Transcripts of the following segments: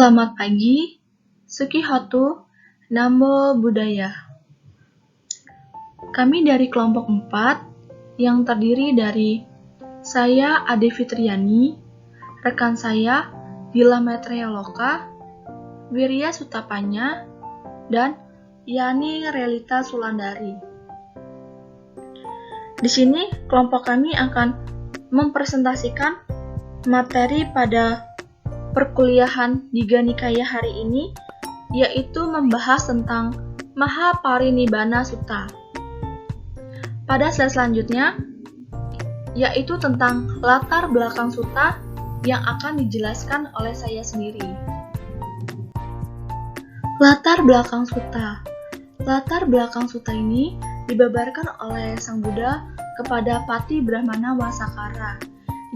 Selamat pagi, Sukihotu, Namo Buddhaya. Kami dari kelompok 4 yang terdiri dari saya Ade Fitriani, rekan saya Dila Metrealoka, Wirya Sutapanya, dan Yani Relita Sulandari. Di sini kelompok kami akan mempresentasikan materi pada perkuliahan Digha Nikaya hari ini, yaitu membahas tentang Mahaparinibbana Sutta. Pada slide selanjutnya, yaitu tentang latar belakang sutta yang akan dijelaskan oleh saya sendiri. Latar belakang sutta. Latar belakang sutta ini dibabarkan oleh Sang Buddha kepada Pati Brahmana Wasakara,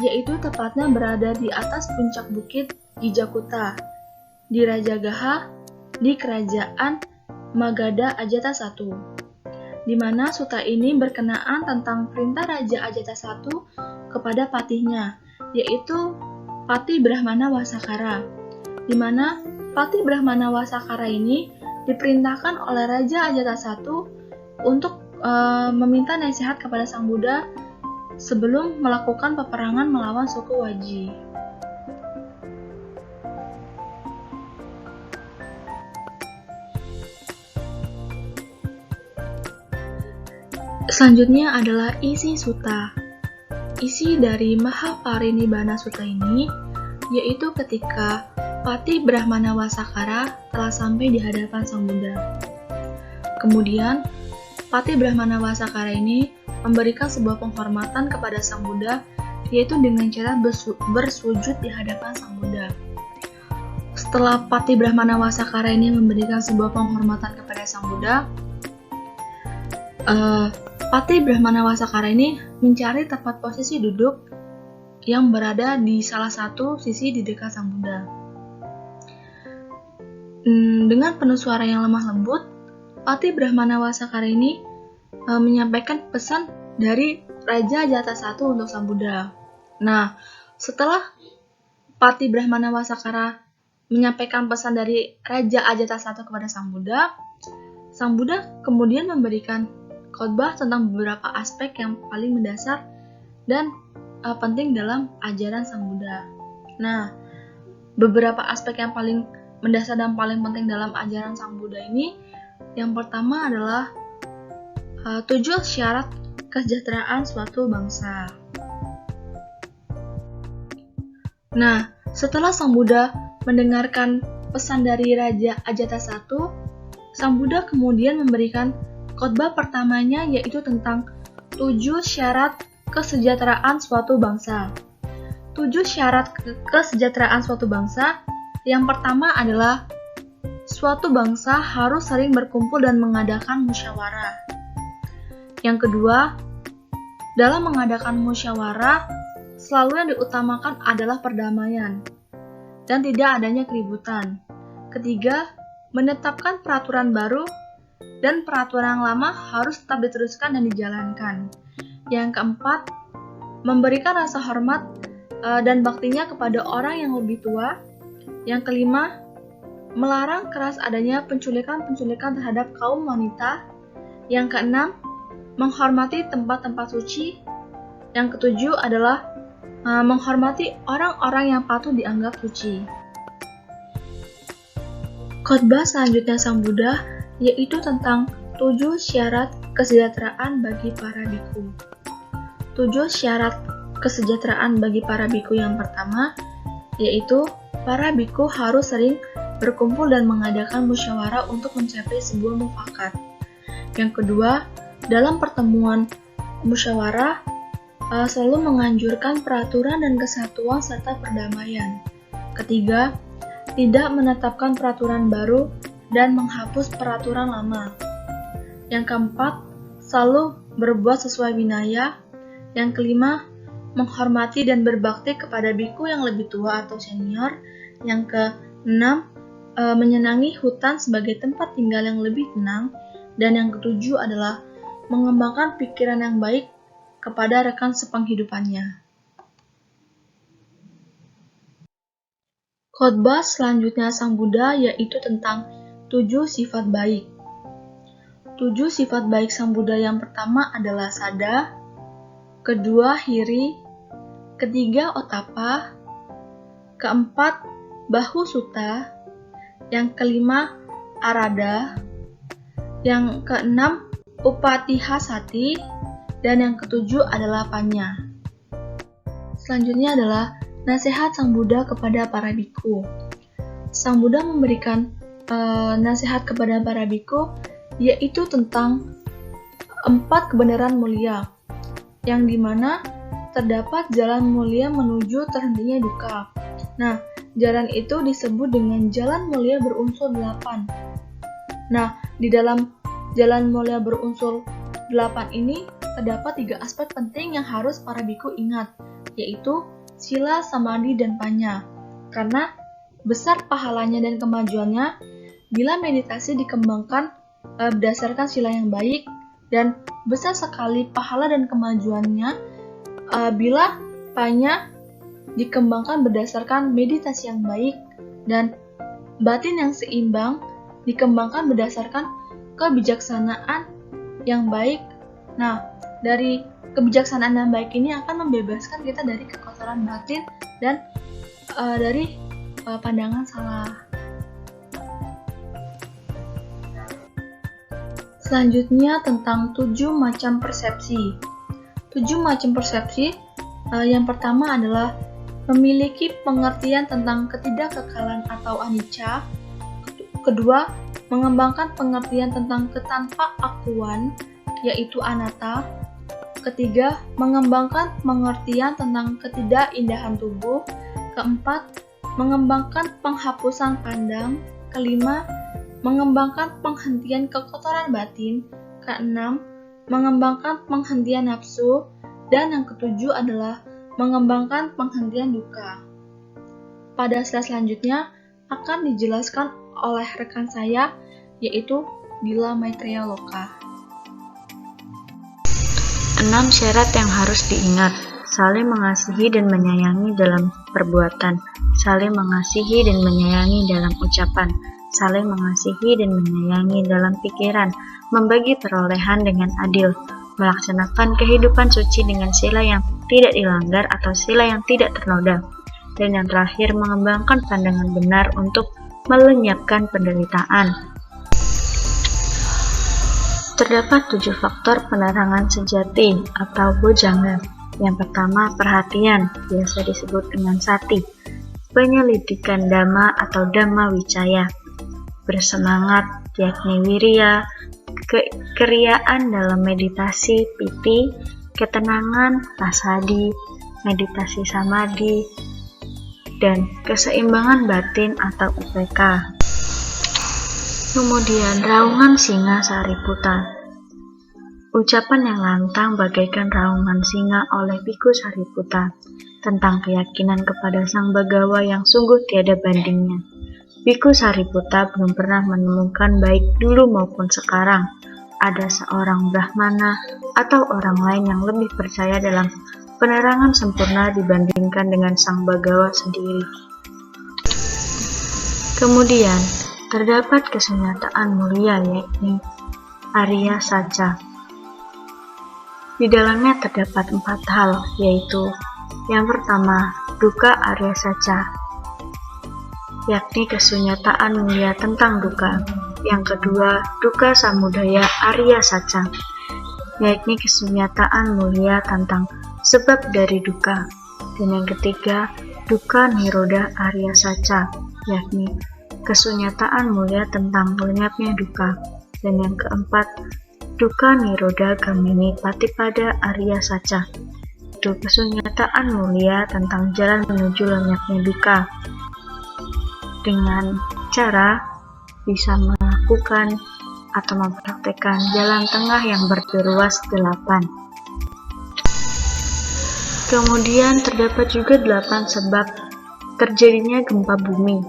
yaitu tepatnya berada di atas puncak bukit Gijakuta, di Rajagaha, di kerajaan Magadha Ajata I, di mana sutta ini berkenaan tentang perintah Raja Ajata I kepada patihnya, yaitu Pati Brahmana Wasakara, di mana Pati Brahmana Wasakara ini diperintahkan oleh Raja Ajata I untuk meminta nasihat kepada Sang Buddha sebelum melakukan peperangan melawan suku Waji. Selanjutnya adalah isi sutta. Isi dari Mahaparinibbana Sutta ini yaitu ketika Pati Brahmana Wasakara telah sampai di hadapan Sang Buddha. Kemudian Pati Brahmana Wasakara ini memberikan sebuah penghormatan kepada Sang Buddha, yaitu dengan cara bersujud di hadapan Sang Buddha. Setelah Pati Brahmana Wasakara ini memberikan sebuah penghormatan kepada Sang Buddha, Pati Brahmana Wasakara ini mencari tempat posisi duduk yang berada di salah satu sisi di dekat Sang Buddha. Dengan penuh suara yang lemah lembut, Pati Brahmana Wasakara ini menyampaikan pesan dari Raja Ajata I untuk Sang Buddha. Nah, setelah Pati Brahmana Wasakara menyampaikan pesan dari Raja Ajata I kepada Sang Buddha kemudian memberikan khotbah tentang beberapa aspek yang paling mendasar dan penting dalam ajaran Sang Buddha. Nah, beberapa aspek yang paling mendasar dan paling penting dalam ajaran Sang Buddha ini, yang pertama adalah 7 syarat kesejahteraan suatu bangsa. Nah, setelah Sang Buddha mendengarkan pesan dari Raja Ajata I, Sang Buddha kemudian memberikan khotbah pertamanya, yaitu tentang 7 syarat kesejahteraan suatu bangsa. 7 syarat kesejahteraan suatu bangsa. Yang pertama adalah suatu bangsa harus sering berkumpul dan mengadakan musyawarah. Yang kedua, dalam mengadakan musyawarah, selalu yang diutamakan adalah perdamaian dan tidak adanya keributan. Ketiga, menetapkan peraturan baru dan peraturan yang lama harus tetap diteruskan dan dijalankan. Yang keempat, memberikan rasa hormat dan baktinya kepada orang yang lebih tua. Yang kelima, melarang keras adanya penculikan terhadap kaum wanita. Yang keenam, menghormati tempat-tempat suci. Yang ketujuh adalah menghormati orang-orang yang patut dianggap suci. Khotbah selanjutnya Sang Buddha yaitu tentang 7 syarat kesejahteraan bagi para biku. 7 syarat kesejahteraan bagi para biku yang pertama yaitu para biku harus sering berkumpul dan mengadakan musyawarah untuk mencapai sebuah mufakat. Yang kedua, dalam pertemuan musyawarah selalu menganjurkan peraturan dan kesatuan serta perdamaian. Ketiga, tidak menetapkan peraturan baru dan menghapus peraturan lama. Yang keempat, selalu berbuat sesuai winaya. Yang kelima, menghormati dan berbakti kepada biku yang lebih tua atau senior. Yang keenam, menyenangi hutan sebagai tempat tinggal yang lebih tenang. Dan yang ketujuh adalah mengembangkan pikiran yang baik kepada rekan sepenghidupannya. Khotbah selanjutnya Sang Buddha yaitu tentang 7 sifat baik. 7 sifat baik Sang Buddha yang pertama adalah sada, kedua hiri, ketiga otapa, keempat bahu sutta, yang kelima arada, yang keenam upatihasati, dan yang ketujuh adalah panya. Selanjutnya adalah nasihat Sang Buddha kepada para biku. Sang Buddha memberikan nasihat kepada para biku yaitu tentang 4 kebenaran mulia, yang dimana terdapat jalan mulia menuju terhentinya duka. Nah, jalan itu disebut dengan jalan mulia berunsur 8. Nah, di dalam jalan mulia berunsur 8 ini terdapat 3 aspek penting yang harus para biku ingat, yaitu sila, samadhi, dan panya. Karena besar pahalanya dan kemajuannya bila meditasi dikembangkan berdasarkan sila yang baik, dan besar sekali pahala dan kemajuannya bila panya dikembangkan berdasarkan meditasi yang baik, dan batin yang seimbang dikembangkan berdasarkan kebijaksanaan yang baik. Nah, dari kebijaksanaan yang baik ini akan membebaskan kita dari kekotoran batin dan dari pandangan salah. Selanjutnya tentang 7 macam persepsi. 7 macam persepsi yang pertama adalah memiliki pengertian tentang ketidakkekalan atau anicca. Kedua, mengembangkan pengertian tentang ketanpa-akuan, yaitu anatta. Ketiga, mengembangkan pengertian tentang ketidakindahan tubuh. Keempat, mengembangkan penghapusan pandang. Kelima, mengembangkan penghentian kekotoran batin. Keenam, mengembangkan penghentian nafsu. Dan yang ketujuh adalah mengembangkan penghentian duka. Pada slide selanjutnya akan dijelaskan oleh rekan saya, yaitu Dila Maitreya Loka. 6 syarat yang harus diingat: saling mengasihi dan menyayangi dalam perbuatan, saling mengasihi dan menyayangi dalam ucapan, saling mengasihi dan menyayangi dalam pikiran, membagi perolehan dengan adil, melaksanakan kehidupan suci dengan sila yang tidak dilanggar atau sila yang tidak ternoda, dan yang terakhir mengembangkan pandangan benar untuk melenyapkan penderitaan. Terdapat 7 faktor penerangan sejati atau bojjhanga. Yang pertama, perhatian, biasa disebut dengan sati. Penyelidikan dhamma atau dhamma wicaya. Bersemangat, yakni wirya. Keriaan dalam meditasi, piti. Ketenangan, pasadi. Meditasi samadhi. Dan keseimbangan batin atau upeka. Kemudian raungan singa Sariputta. Ucapan yang lantang bagaikan raungan singa oleh Biku Sariputta tentang keyakinan kepada Sang Bagawa yang sungguh tiada bandingnya. Biku Sariputta belum pernah menemukan baik dulu maupun sekarang ada seorang Brahmana atau orang lain yang lebih percaya dalam penerangan sempurna dibandingkan dengan Sang Bagawa sendiri. Kemudian terdapat kesunyataan mulia, yakni Arya Saca. Di dalamnya terdapat 4 hal, yaitu yang pertama, duka Arya Saca, yakni kesunyataan mulia tentang duka. Yang kedua, duka samudaya Arya Saca, yakni kesunyataan mulia tentang sebab dari duka. Dan yang ketiga, duka niroda Arya Saca, yakni kesunyataan mulia tentang lenyapnya duka. Dan yang keempat, duka niroda gamini patipada Arya Saca, itu kesunyataan mulia tentang jalan menuju lenyapnya duka, dengan cara bisa melakukan atau mempraktekkan jalan tengah yang berteruas 8. Kemudian terdapat juga 8 sebab terjadinya gempa bumi.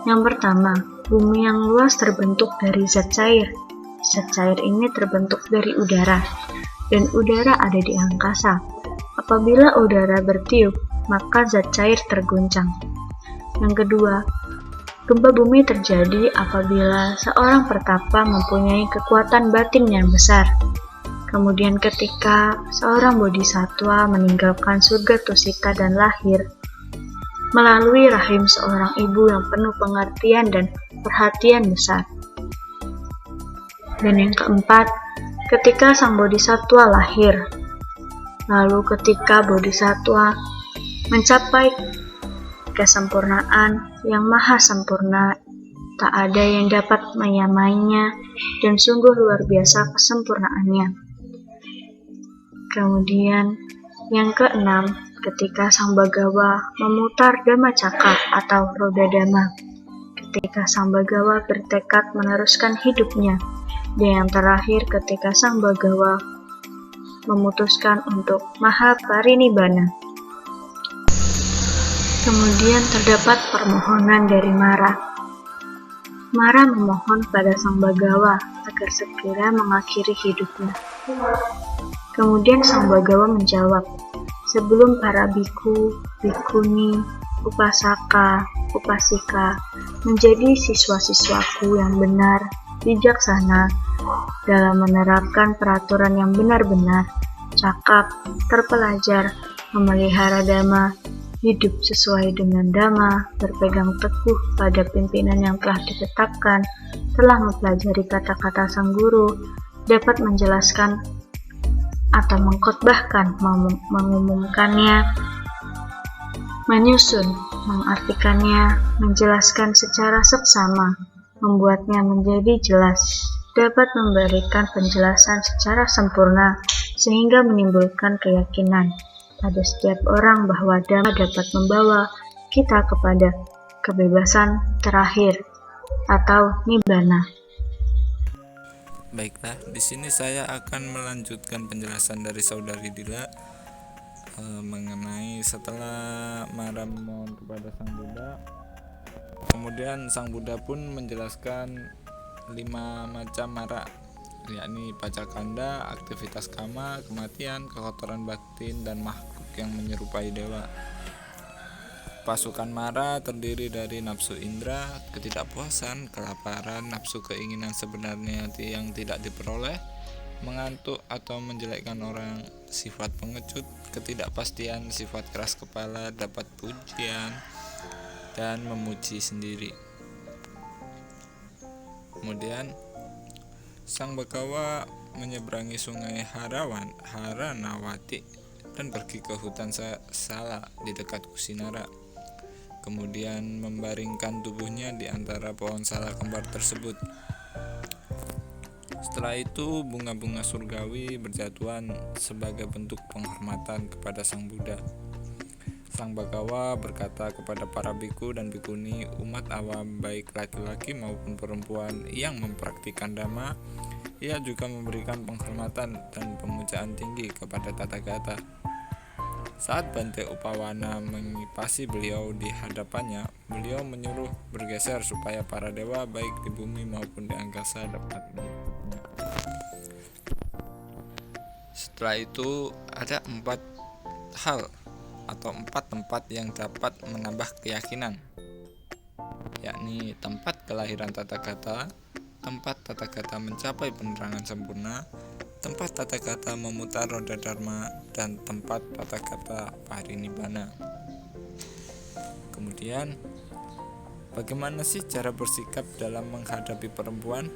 Yang pertama, bumi yang luas terbentuk dari zat cair. Zat cair ini terbentuk dari udara, dan udara ada di angkasa. Apabila udara bertiup, maka zat cair terguncang. Yang kedua, gempa bumi terjadi apabila seorang pertapa mempunyai kekuatan batin yang besar. Kemudian ketika seorang bodhisatwa meninggalkan surga tusita dan lahir melalui rahim seorang ibu yang penuh pengertian dan perhatian besar. Dan yang keempat, ketika sang bodhisatwa lahir, lalu ketika bodhisatwa mencapai kesempurnaan yang maha sempurna, tak ada yang dapat menyamainya dan sungguh luar biasa kesempurnaannya. Kemudian yang keenam, ketika sang Bagawa memutar Dhamma Cakra atau roda Dhamma, ketika sang Bagawa bertekad meneruskan hidupnya, dan yang terakhir ketika sang Bagawa memutuskan untuk Maha Parinibbana. Kemudian terdapat permohonan dari Mara. Mara memohon pada sang Bagawa agar segera mengakhiri hidupnya. Kemudian sang Bagawa menjawab, sebelum para biku, bikuni, upasaka, upasika menjadi siswa-siswaku yang benar, bijaksana dalam menerapkan peraturan yang benar-benar, cakap, terpelajar, memelihara dhamma, hidup sesuai dengan dhamma, berpegang teguh pada pimpinan yang telah ditetapkan, telah mempelajari kata-kata sang guru, dapat menjelaskan atau mengkhotbahkan, mengumumkannya, menyusun, mengartikannya, menjelaskan secara seksama, membuatnya menjadi jelas, dapat memberikan penjelasan secara sempurna, sehingga menimbulkan keyakinan pada setiap orang bahwa dhamma dapat membawa kita kepada kebebasan terakhir atau nibbana. Baiklah, di sini saya akan melanjutkan penjelasan dari Saudari Dila mengenai setelah Mara memohon kepada Sang Buddha. Kemudian Sang Buddha pun menjelaskan 5 macam mara, yakni pacakanda, aktivitas kama, kematian, kekotoran batin, dan makhluk yang menyerupai dewa. Pasukan mara terdiri dari nafsu indera, ketidakpuasan, kelaparan, nafsu keinginan sebenarnya yang tidak diperoleh, mengantuk atau menjelekkan orang, sifat pengecut, ketidakpastian, sifat keras kepala, dapat pujian, dan memuji sendiri. Kemudian Sang Bagawa menyeberangi sungai Haranawati dan pergi ke hutan Sala di dekat Kusinara. Kemudian membaringkan tubuhnya di antara pohon sala kembar tersebut. Setelah itu bunga-bunga surgawi berjatuhan sebagai bentuk penghormatan kepada Sang Buddha. Sang Bagawa berkata kepada para biku dan bikuni, umat awam baik laki-laki maupun perempuan yang mempraktikkan dhamma, ia juga memberikan penghormatan dan pemujaan tinggi kepada Tathagata. Saat Bante Upawana mengipasi beliau di hadapannya, beliau menyuruh bergeser supaya para dewa baik di bumi maupun di angkasa dapat mengikutinya. Setelah itu ada 4 hal atau 4 tempat yang dapat menambah keyakinan, yakni tempat kelahiran Tathagata, tempat Tathagata mencapai penerangan sempurna, tempat Tathagata memutar roda dharma, dan tempat Tathagata parinibbana. Kemudian, bagaimana sih cara bersikap dalam menghadapi perempuan?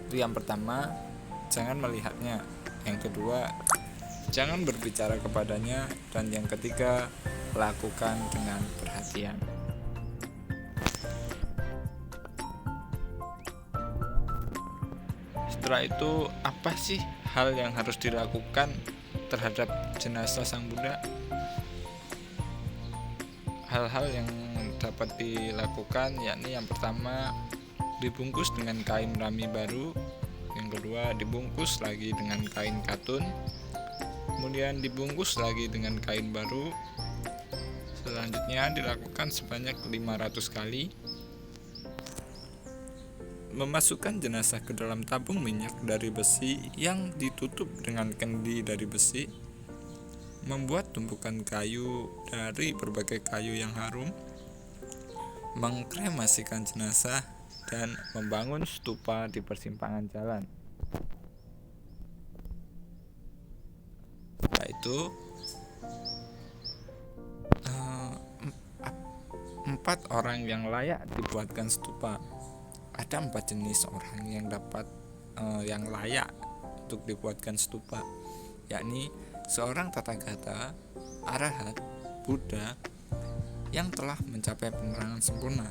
Itu yang pertama, jangan melihatnya. Yang kedua, jangan berbicara kepadanya. Dan yang ketiga, lakukan dengan perhatian. Setelah itu, apa sih hal yang harus dilakukan terhadap jenazah Sang Buddha? Hal-hal yang dapat dilakukan yakni yang pertama, dibungkus dengan kain rami baru. Yang kedua, dibungkus lagi dengan kain katun. Kemudian dibungkus lagi dengan kain baru. Selanjutnya dilakukan sebanyak 500 kali. Memasukkan jenazah ke dalam tabung minyak dari besi yang ditutup dengan kendi dari besi. membuat tumpukan kayu dari berbagai kayu yang harum, mengkremasikan jenazah, dan membangun stupa di persimpangan jalan. Yaitu 4 orang yang layak dibuatkan stupa. Ada 4 jenis orang yang layak untuk dibuatkan stupa, yakni seorang Tathagata, Arahat, Buddha yang telah mencapai penerangan sempurna.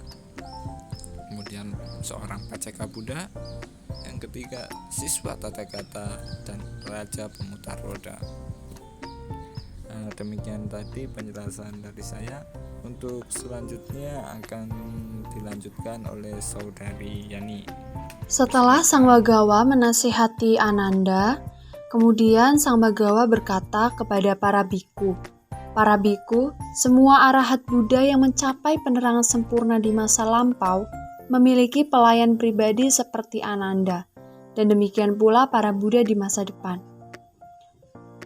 Kemudian seorang Paceka Buddha, yang ketiga siswa Tathagata, dan raja pemutar roda. Demikian tadi penjelasan dari saya. Untuk selanjutnya akan dilanjutkan oleh saudari Yani. Setelah Sang Bagawa menasihati Ananda, kemudian Sang Bagawa berkata kepada para biku, "Para biku, semua arahat Buddha yang mencapai penerangan sempurna di masa lampau memiliki pelayan pribadi seperti Ananda, dan demikian pula para Buddha di masa depan.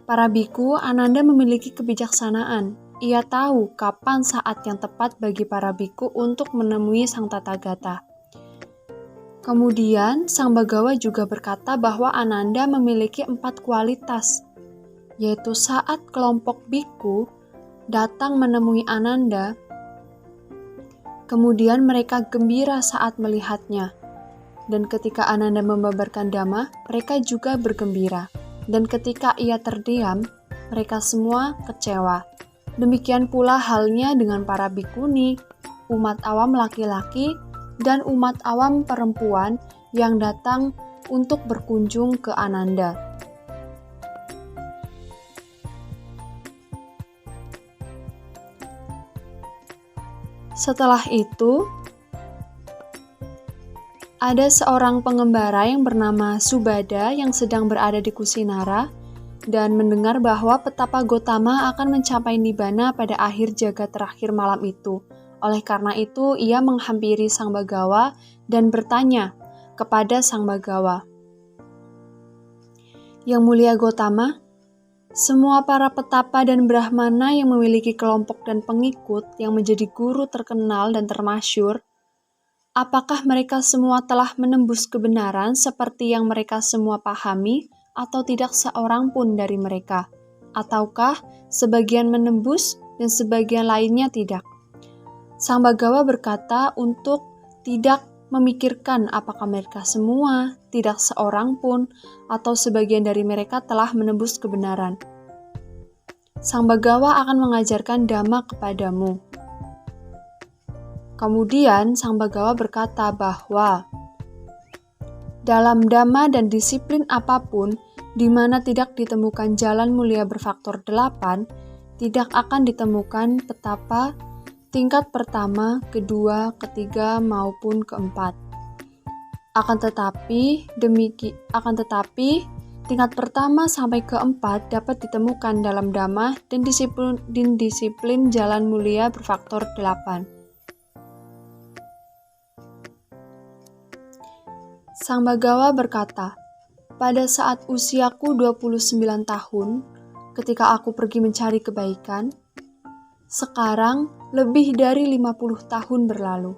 Para biku, Ananda memiliki kebijaksanaan. Ia tahu kapan saat yang tepat bagi para biku untuk menemui Sang Tathagata." Kemudian Sang Bagawa juga berkata bahwa Ananda memiliki 4 kualitas, yaitu saat kelompok biku datang menemui Ananda, kemudian mereka gembira saat melihatnya, dan ketika Ananda membabarkan dhamma, mereka juga bergembira, dan ketika ia terdiam, mereka semua kecewa. Demikian pula halnya dengan para bikuni, umat awam laki-laki, dan umat awam perempuan yang datang untuk berkunjung ke Ananda. Setelah itu, ada seorang pengembara yang bernama Subada yang sedang berada di Kusinara dan mendengar bahwa petapa Gotama akan mencapai Nibbana pada akhir jagat terakhir malam itu. Oleh karena itu, ia menghampiri Sang Bagawa dan bertanya kepada Sang Bagawa, "Yang mulia Gotama, semua para petapa dan brahmana yang memiliki kelompok dan pengikut yang menjadi guru terkenal dan termasyur, apakah mereka semua telah menembus kebenaran seperti yang mereka semua pahami, atau tidak seorang pun dari mereka? Ataukah sebagian menembus dan sebagian lainnya tidak?" Sang Bagawa berkata untuk tidak memikirkan apakah mereka semua, tidak seorang pun, atau sebagian dari mereka telah menembus kebenaran. Sang Bagawa akan mengajarkan dhamma kepadamu. Kemudian Sang Bagawa berkata bahwa dalam dhamma dan disiplin apapun di mana tidak ditemukan jalan mulia berfaktor 8, tidak akan ditemukan petapa tingkat pertama, kedua, ketiga, maupun keempat. Akan tetapi, tingkat pertama sampai keempat dapat ditemukan dalam dhamma dan disiplin jalan mulia berfaktor 8. Sang Bagawa berkata, "Pada saat usiaku 29 tahun, ketika aku pergi mencari kebaikan, sekarang lebih dari 50 tahun berlalu.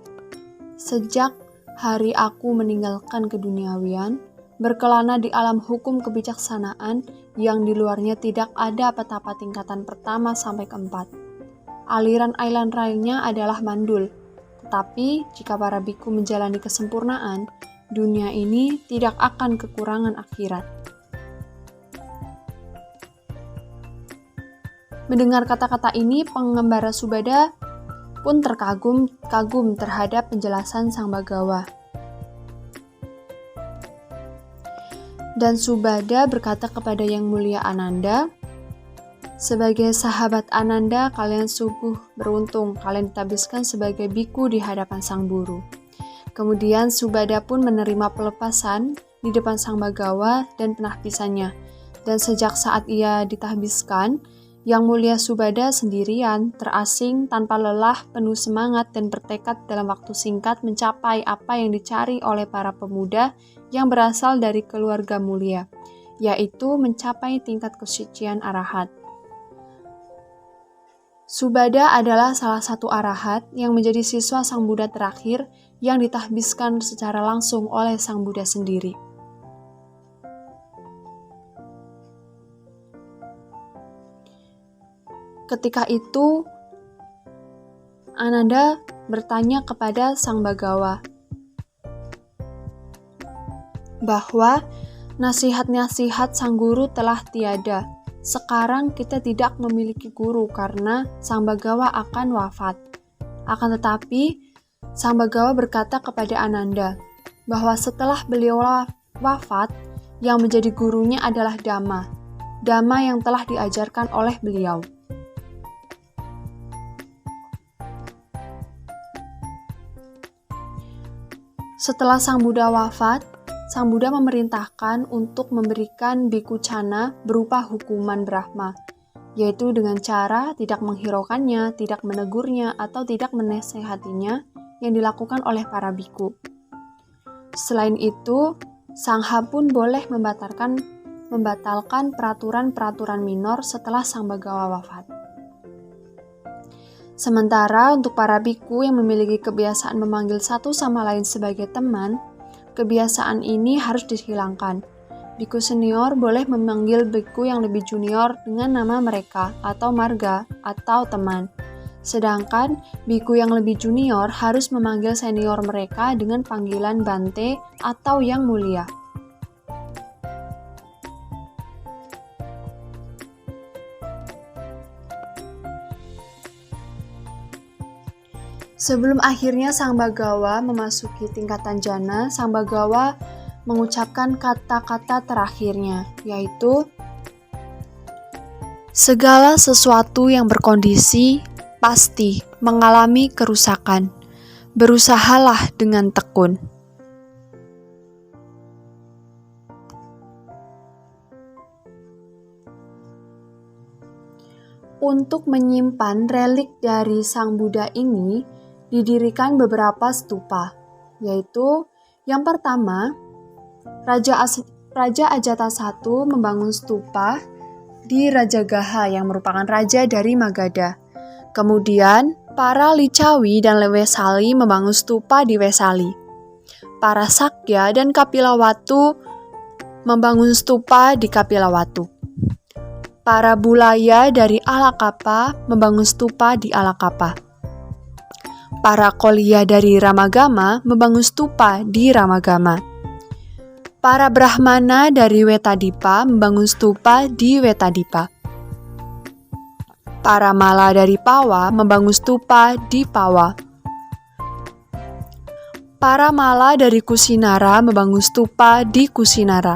Sejak hari aku meninggalkan keduniawian, berkelana di alam hukum kebijaksanaan yang di luarnya tidak ada petapa tingkatan pertama sampai keempat. Aliran-aliran lainnya adalah mandul, tetapi jika para biku menjalani kesempurnaan, dunia ini tidak akan kekurangan akhirat." Mendengar kata-kata ini, pengembara Subada pun terkagum terhadap penjelasan Sang Bagawa. Dan Subada berkata kepada Yang Mulia Ananda, "Sebagai sahabat Ananda, kalian sungguh beruntung, kalian ditabiskan sebagai biku di hadapan Sang Guru." Kemudian Subada pun menerima pelepasan di depan Sang Bagawa dan penahbisannya. Dan sejak saat ia ditahbiskan, Yang Mulia Subada sendirian, terasing, tanpa lelah, penuh semangat dan bertekad dalam waktu singkat mencapai apa yang dicari oleh para pemuda yang berasal dari keluarga mulia, yaitu mencapai tingkat kesucian arahat. Subada adalah salah satu arahat yang menjadi siswa Sang Buddha terakhir yang ditahbiskan secara langsung oleh Sang Buddha sendiri. Ketika itu, Ananda bertanya kepada Sang Bagawa bahwa nasihat-nasihat Sang Guru telah tiada. Sekarang kita tidak memiliki guru karena Sang Bagawa akan wafat. Akan tetapi, Sang Bagawa berkata kepada Ananda bahwa setelah beliau wafat, yang menjadi gurunya adalah Dhamma. Dhamma yang telah diajarkan oleh beliau. Setelah Sang Buddha wafat, Sang Buddha memerintahkan untuk memberikan bhikkhu cana berupa hukuman Brahma, yaitu dengan cara tidak menghiraukannya, tidak menegurnya, atau tidak menasehatinya yang dilakukan oleh para bhikkhu. Selain itu, Sangha pun boleh membatalkan peraturan-peraturan minor setelah Sang Bagawa wafat. Sementara untuk para bhikkhu yang memiliki kebiasaan memanggil satu sama lain sebagai teman, kebiasaan ini harus dihilangkan. Bhikkhu senior boleh memanggil bhikkhu yang lebih junior dengan nama mereka atau marga atau teman. Sedangkan bhikkhu yang lebih junior harus memanggil senior mereka dengan panggilan Bante atau yang mulia. Sebelum akhirnya Sang Bagawa memasuki tingkatan jana, Sang Bagawa mengucapkan kata-kata terakhirnya, yaitu segala sesuatu yang berkondisi pasti mengalami kerusakan. Berusahalah dengan tekun. Untuk menyimpan relik dari Sang Buddha ini, didirikan beberapa stupa, yaitu yang pertama, Raja Ajatasattu membangun stupa di Rajagaha yang merupakan raja dari Magadha. Kemudian, para Licawi dan Wesali membangun stupa di Wesali. Para Sakya dan Kapilawatu membangun stupa di Kapilawatu. Para Bulaya dari Alakapa membangun stupa di Alakapa. Para Kolya dari Ramagama membangun stupa di Ramagama. Para Brahmana dari Wetadipa membangun stupa di Wetadipa. Para Mala dari Pawa membangun stupa di Pawa. Para Mala dari Kusinara membangun stupa di Kusinara.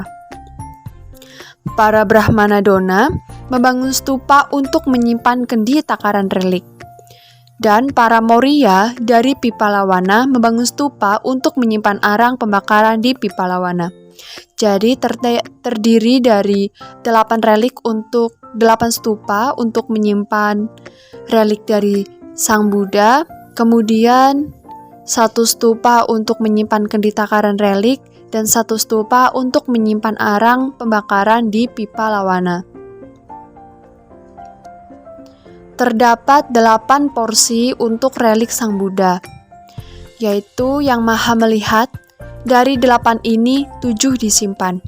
Para Brahmana Dona membangun stupa untuk menyimpan kendi takaran relik. Dan para Maurya dari Pipalawana membangun stupa untuk menyimpan arang pembakaran di Pipalawana. Jadi terdiri dari 8 stupa untuk menyimpan relik dari Sang Buddha, kemudian 1 stupa untuk menyimpan kendi takaran relik, dan 1 stupa untuk menyimpan arang pembakaran di Pipalawana. Terdapat 8 porsi untuk relik Sang Buddha, yaitu yang Maha Melihat. Dari 8 ini, 7 disimpan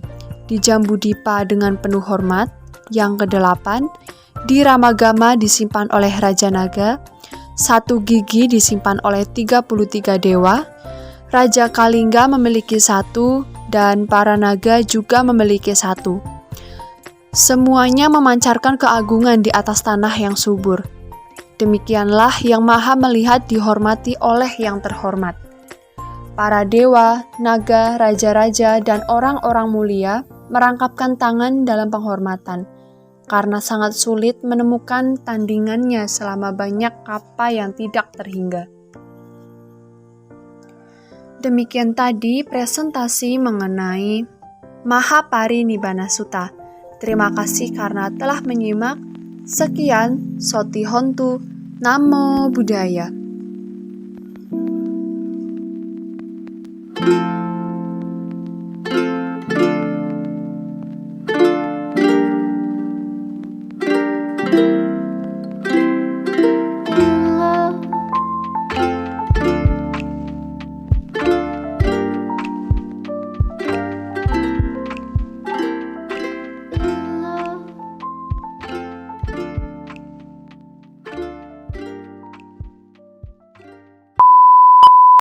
di Jambudipa dengan penuh hormat. Yang ke-8, di Ramagama disimpan oleh Raja Naga. 1 gigi disimpan oleh 33 dewa. Raja Kalingga memiliki 1, dan para naga juga memiliki 1. Semuanya memancarkan keagungan di atas tanah yang subur. Demikianlah yang Maha Melihat dihormati oleh yang terhormat. Para dewa, naga, raja-raja, dan orang-orang mulia merangkapkan tangan dalam penghormatan, karena sangat sulit menemukan tandingannya selama banyak kapa yang tidak terhingga. Demikian tadi presentasi mengenai Mahaparinibbana Sutta. Terima kasih karena telah menyimak. Sekian, Soti Hontu, Namo Buddhaya.